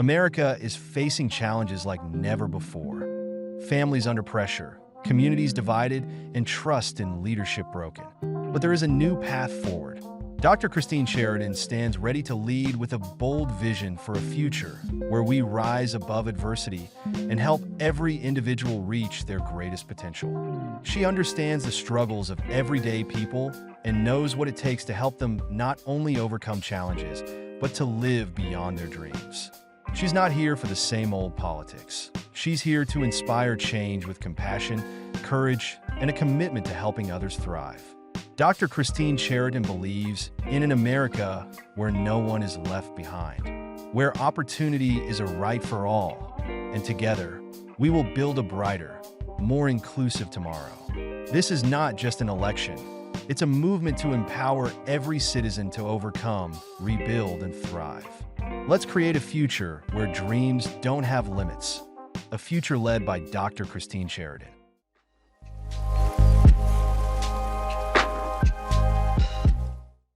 America is facing challenges like never before. Families under pressure, communities divided, and trust in leadership broken. But there is a new path forward. Dr. Christine Charyton stands ready to lead with a bold vision for a future where we rise above adversity and help every individual reach their greatest potential. She understands the struggles of everyday people and knows what it takes to help them not only overcome challenges, but to live beyond their dreams. She's not here for the same old politics. She's here to inspire change with compassion, courage, and a commitment to helping others thrive. Dr. Christine Charyton believes in an America where no one is left behind, where opportunity is a right for all, and together, we will build a brighter, more inclusive tomorrow. This is not just an election. It's a movement to empower every citizen to overcome, rebuild, and thrive. Let's create a future where dreams don't have limits. A future led by Dr. Christine Charyton.